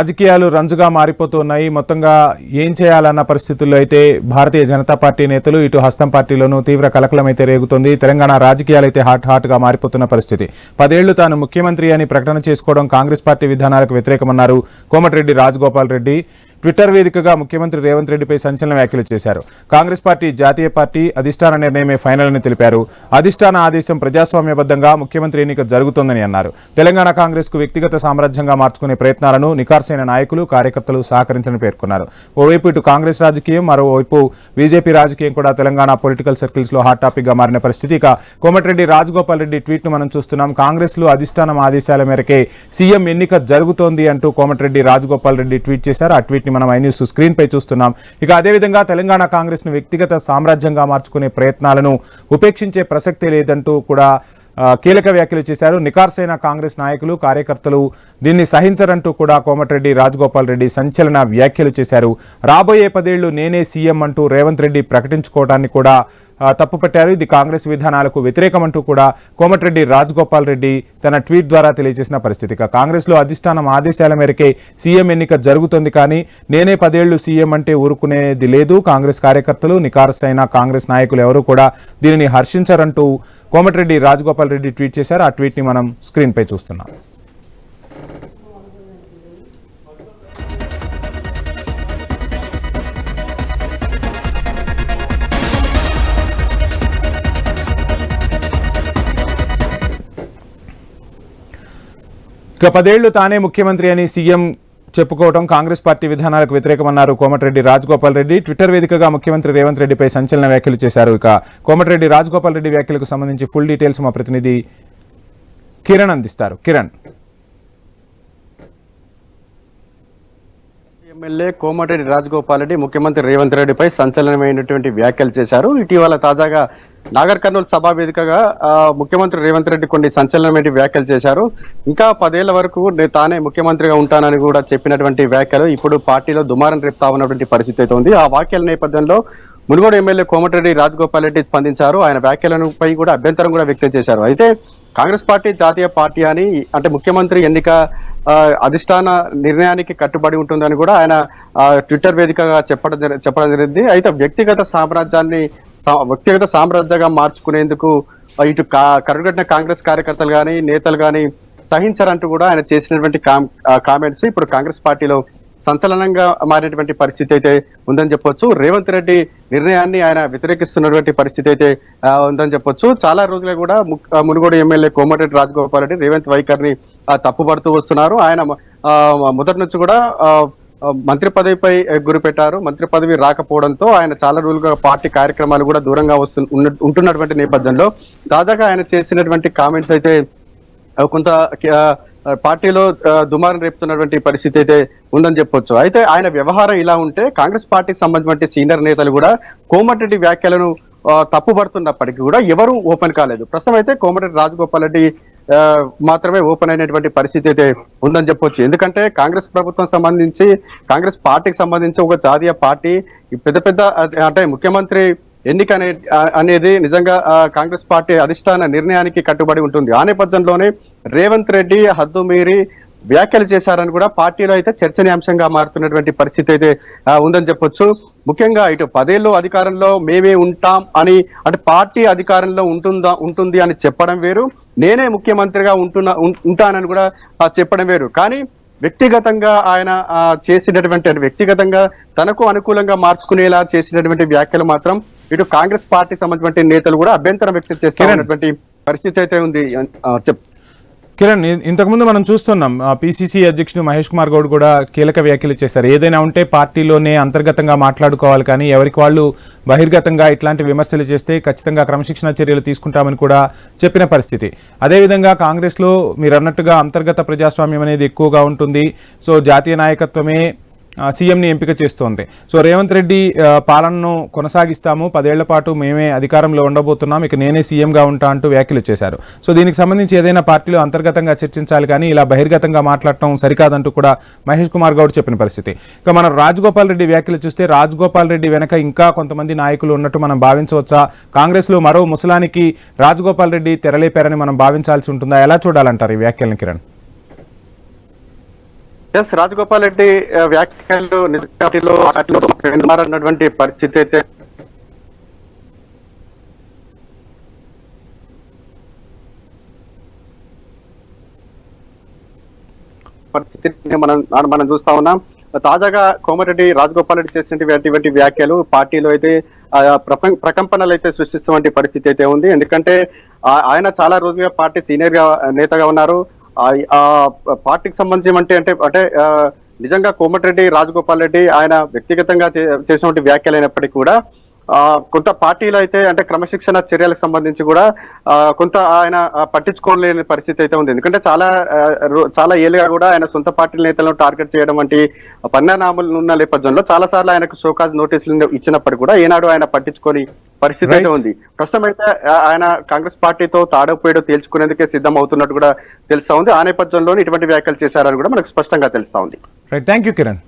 రాజకీయాలు రంజుగా మారిపోతున్నాయి. మొత్తంగా ఏం చేయాలన్న పరిస్థితుల్లో అయితే భారతీయ జనతా పార్టీ నేతలు ఇటు హస్తం పార్టీలోనూ తీవ్ర కలకలం అయితే రేగుతుంది. తెలంగాణ రాజకీయాలు అయితే హాట్ గా మారిపోతున్న పరిస్థితి. 10 ఏళ్లు తాను ముఖ్యమంత్రి అని ప్రకటన చేసుకోవడం కాంగ్రెస్ పార్టీ విధానాలకు వ్యతిరేకమన్నారు కోమటిరెడ్డి రాజగోపాల్ రెడ్డి. ట్విట్టర్ వేదికగా ముఖ్యమంత్రి రేవంత్ రెడ్డిపై సంచలన వ్యాఖ్యలు చేశారు. కాంగ్రెస్ పార్టీ జాతీయ పార్టీ, అధిష్టాన నిర్ణయమే ఫైనల్ అని తెలిపారు. అధిష్టాన ఆదేశం ప్రజాస్వామ్యబద్ధంగా ముఖ్యమంత్రి ఎన్నిక జరుగుతోందని అన్నారు. తెలంగాణ కాంగ్రెస్ కు వ్యక్తిగత సామ్రాజ్యంగా మార్చుకునే ప్రయత్నాలను నికార్సైన నాయకులు, కార్యకర్తలు సహకరించని పేర్కొన్నారు. ఓవైపు ఇటు కాంగ్రెస్ రాజకీయం, మరోవైపు బీజేపీ రాజకీయం కూడా తెలంగాణ పొలిటికల్ సర్కిల్స్ లో హాట్ టాపిక్ గా మారిన పరిస్థితి. ఇక కోమటిరెడ్డి రాజగోపాల్ రెడ్డి ట్వీట్ ను మనం చూస్తున్నాం. కాంగ్రెస్ లో అధిష్టానం ఆదేశాల మేరకే సీఎం ఎన్నిక జరుగుతోంది అంటూ కోమటిరెడ్డి రాజగోపాల్ రెడ్డి ట్వీట్ చేశారు. ఆ ట్వీట్ మనం ఐన్యూస్ స్క్రీన్ పై చూస్తున్నాం. ఇక అదేవిధంగా తెలంగాణ కాంగ్రెస్ ను వ్యక్తిగత సామ్రాజ్యంగా మార్చుకునే ప్రయత్నాలను ఉపేక్షించే ప్రసక్తే లేదంటూ కూడా కీలక వ్యాఖ్యలు చేశారు. నికార్సైన కాంగ్రెస్ నాయకులు, కార్యకర్తలు దీన్ని సహించరంటూ కూడా కోమటిరెడ్డి రాజగోపాల్ రెడ్డి సంచలన వ్యాఖ్యలు చేశారు. రాబోయే 10 ఏళ్లు నేనే సీఎం అంటూ రేవంత్ రెడ్డి ప్రకటించుకోవడాన్ని కూడా తప్పుపట్టారు. ఇది కాంగ్రెస్ విధానాలకు వ్యతిరేకమంటూ కూడా కోమటిరెడ్డి రాజగోపాల్ రెడ్డి తన ట్వీట్ ద్వారా తెలియజేసిన పరిస్థితి. కాంగ్రెస్ లో అధిష్టానం ఆదేశాల మేరకే సీఎం ఎన్నిక జరుగుతుంది, కానీ నేనే 10 ఏళ్లు సీఎం అంటే ఊరుకునేది లేదు. కాంగ్రెస్ కార్యకర్తలు, నికార్సైన కాంగ్రెస్ నాయకులు ఎవరూ కూడా దీనిని హర్షించరంటూ కోమటిరెడ్డి రాజగోపాల్ రెడ్డి ట్వీట్ చేశారు. ఆ ట్వీట్ ని మనం స్క్రీన్ పై చూస్తున్నాం. ఇక 10 ఏళ్లు తానే ముఖ్యమంత్రి అని సీఎం చెప్పుకోవడం కాంగ్రెస్ పార్టీ విధానాలకు వ్యతిరేకమన్నారు కోమటిరెడ్డి రాజగోపాల్ రెడ్డి. ట్విట్టర్ వేదికగా ముఖ్యమంత్రి రేవంత్ రెడ్డిపై సంచలన వ్యాఖ్యలు చేశారు. ఇక కోమటిరెడ్డి రాజగోపాల్ రెడ్డి వ్యాఖ్యలకు సంబంధించి ఫుల్ డీటెయిల్స్ మా ప్రతినిధి కిరణ్ అందిస్తారు. కిరణ్. ఎమ్మెల్యే కోమటిరెడ్డి రాజగోపాల్ రెడ్డి ముఖ్యమంత్రి రేవంత్ రెడ్డిపై సంచలనమైనటువంటి వ్యాఖ్యలు చేశారు. ఇటీవల తాజాగా నాగర్ కర్నూలు సభా వేదికగా ముఖ్యమంత్రి రేవంత్ రెడ్డి కొన్ని సంచలనమైన వ్యాఖ్యలు చేశారు. ఇంకా 10 ఏళ్ల వరకు తానే ముఖ్యమంత్రిగా ఉంటానని కూడా చెప్పినటువంటి వ్యాఖ్యలు ఇప్పుడు పార్టీలో దుమారం రేపుతా ఉన్నటువంటి పరిస్థితి అయితే ఉంది. ఆ వ్యాఖ్యల నేపథ్యంలో మునుగోడు ఎమ్మెల్యే కోమటిరెడ్డి రాజగోపాల్ రెడ్డి స్పందించారు. ఆయన వ్యాఖ్యలపై కూడా అభ్యంతరం కూడా వ్యక్తం చేశారు. అయితే కాంగ్రెస్ పార్టీ జాతీయ పార్టీ అని, అంటే ముఖ్యమంత్రి ఎన్నిక అధిష్టాన నిర్ణయానికి కట్టుబడి ఉంటుందని కూడా ఆయన ట్విట్టర్ వేదికగా చెప్పడం జరిగింది. అయితే వ్యక్తిగత సామ్రాజ్యంగా మార్చుకునేందుకు ఇటు కరుగట్టిన కాంగ్రెస్ కార్యకర్తలు కానీ, నేతలు కానీ సహించరంటూ కూడా ఆయన చేసినటువంటి కామెంట్స్ ఇప్పుడు కాంగ్రెస్ పార్టీలో సంచలనంగా మారినటువంటి పరిస్థితి అయితే ఉందని చెప్పొచ్చు. రేవంత్ రెడ్డి నిర్ణయాన్ని ఆయన వ్యతిరేకిస్తున్నటువంటి పరిస్థితి అయితే ఉందని చెప్పొచ్చు. చాలా రోజులుగా కూడా మునుగోడు ఎమ్మెల్యే కోమటిరెడ్డి రాజగోపాల్ రెడ్డి రేవంత్ వైఖరిని తప్పుపడుతూ వస్తున్నారు. ఆయన మొదటి నుంచి కూడా మంత్రి పదవిపై గురి పెట్టారు. మంత్రి పదవి రాకపోవడంతో ఆయన చాలా రోజులుగా పార్టీ కార్యక్రమాలు కూడా దూరంగా ఉంటున్నటువంటి నేపథ్యంలో తాజాగా ఆయన చేసినటువంటి కామెంట్స్ అయితే కొంత పార్టీలో దుమారం రేపుతున్నటువంటి పరిస్థితి అయితే ఉందని చెప్పొచ్చు. అయితే ఆయన వ్యవహారం ఇలా ఉంటే కాంగ్రెస్ పార్టీకి సంబంధించిన సీనియర్ నేతలు కూడా కోమటిరెడ్డి వ్యాఖ్యలను తప్పుపడుతున్నప్పటికీ కూడా ఎవరు ఓపెన్ కాలేదు. ప్రస్తుతం అయితే కోమటిరెడ్డి రాజగోపాల్ రెడ్డి మాత్రమే ఓపెన్ అయినటువంటి పరిస్థితి అయితే ఉందని చెప్పొచ్చు. ఎందుకంటే కాంగ్రెస్ ప్రభుత్వం సంబంధించి, కాంగ్రెస్ పార్టీకి సంబంధించి ఒక జాతీయ పార్టీ పెద్ద అంటే ముఖ్యమంత్రి ఎన్నిక అనేది నిజంగా కాంగ్రెస్ పార్టీ అధిష్టాన నిర్ణయానికి కట్టుబడి ఉంటుంది. ఆ నేపథ్యంలోనే రేవంత్ రెడ్డి హద్దు మీరి వ్యాఖ్యలు చేశారని కూడా పార్టీలో అయితే చర్చనీయాంశంగా మారుతున్నటువంటి పరిస్థితి అయితే ఉందని చెప్పొచ్చు. ముఖ్యంగా ఇటు 10 ఏళ్ళు అధికారంలో మేమే ఉంటాం అని, అంటే పార్టీ అధికారంలో ఉంటుంది అని చెప్పడం వేరు, నేనే ముఖ్యమంత్రిగా ఉంటానని కూడా చెప్పడం వేరు. కానీ వ్యక్తిగతంగా ఆయన చేసినటువంటి, వ్యక్తిగతంగా తనకు అనుకూలంగా మార్చుకునేలా చేసినటువంటి వ్యాఖ్యలు మాత్రం ఇటు కాంగ్రెస్ పార్టీ సంబంధించిన నేతలు కూడా అభ్యంతరం వ్యక్తం చేస్తున్నటువంటి పరిస్థితి అయితే ఉంది. కిరణ్, ఇంతకుముందు మనం చూస్తున్నాం పిసిసి అధ్యక్షుడు మహేష్ కుమార్ గౌడ్ కూడా కీలక వ్యాఖ్యలు చేశారు. ఏదైనా ఉంటే పార్టీలోనే అంతర్గతంగా మాట్లాడుకోవాలి, కానీ ఎవరికి వాళ్ళు బహిర్గతంగా ఇట్లాంటి విమర్శలు చేస్తే ఖచ్చితంగా క్రమశిక్షణ చర్యలు తీసుకుంటామని కూడా చెప్పిన పరిస్థితి. అదేవిధంగా కాంగ్రెస్లో మీరు అన్నట్టుగా అంతర్గత ప్రజాస్వామ్యం అనేది ఎక్కువగా ఉంటుంది. సో జాతీయ నాయకత్వమే సీఎంని ఎంపిక చేస్తోంది. సో రేవంత్ రెడ్డి పాలనను కొనసాగిస్తాము, 10 ఏళ్ల పాటు మేమే అధికారంలో ఉండబోతున్నాం, ఇక నేనే సీఎంగా ఉంటా అంటూ వ్యాఖ్యలు చేశారు. సో దీనికి సంబంధించి ఏదైనా పార్టీలో అంతర్గతంగా చర్చించాలి, కానీ ఇలా బహిర్గతంగా మాట్లాడటం సరికాదంటూ కూడా మహేష్ కుమార్ గౌడ్ చెప్పిన పరిస్థితి. ఇక మనం రాజగోపాల్ రెడ్డి వ్యాఖ్యలు చూస్తే రాజగోపాల్ రెడ్డి వెనక ఇంకా కొంతమంది నాయకులు ఉన్నట్టు మనం భావించవచ్చా? కాంగ్రెస్లో మరో ముసలానికి రాజగోపాల్ రెడ్డి తెరలేపారని మనం భావించాల్సి ఉంటుందా? ఎలా చూడాలంటారు ఈ వ్యాఖ్యలను కిరణ్? ఎస్ రాజగోపాల్ రెడ్డి వ్యాఖ్యలు నిజాటిలో అన్నటువంటి పరిస్థితి అయితే పరిస్థితిని మనం చూస్తా ఉన్నాం. తాజాగా కోమటిరెడ్డి రాజగోపాల్ రెడ్డి చేసినటువంటి వ్యాఖ్యలు పార్టీలో అయితే ప్రకంపనలు అయితే సృష్టిస్తున్న పరిస్థితి అయితే ఉంది. ఎందుకంటే ఆయన చాలా రోజులుగా పార్టీ సీనియర్ గా నేతగా ఉన్నారు. ఆ పార్టీకి సంబంధించి అంటే నిజంగా కోమటిరెడ్డి రాజగోపాల్ రెడ్డి ఆయన వ్యక్తిగతంగా చేసినటువంటి వ్యాఖ్యలు అయినప్పటికీ కూడా కొంత పార్టీలో అయితే అంటే క్రమశిక్షణ చర్యలకు సంబంధించి కూడా కొంత ఆయన పట్టించుకోలేని పరిస్థితి అయితే ఉంది. ఎందుకంటే చాలా ఏళ్ళుగా కూడా ఆయన సొంత పార్టీ నేతలను టార్గెట్ చేయడం వంటి పరిణామాలు ఉన్న నేపథ్యంలో చాలా సార్లు ఆయనకు షోకాజ్ నోటీసులు ఇచ్చినప్పటికీ కూడా ఏనాడు ఆయన పట్టించుకొని పరిస్థితి అయితే ఉంది. ప్రస్తుతం అయితే ఆయన కాంగ్రెస్ పార్టీతో తాడోపేడో తేల్చుకునేందుకే సిద్ధం అవుతున్నట్టు కూడా తెలుస్తా ఉంది. ఆ నేపథ్యంలో ఇటువంటి వ్యాఖ్యలు చేశారని కూడా మనకు స్పష్టంగా తెలుస్తా ఉంది. Right, thank you Kiran.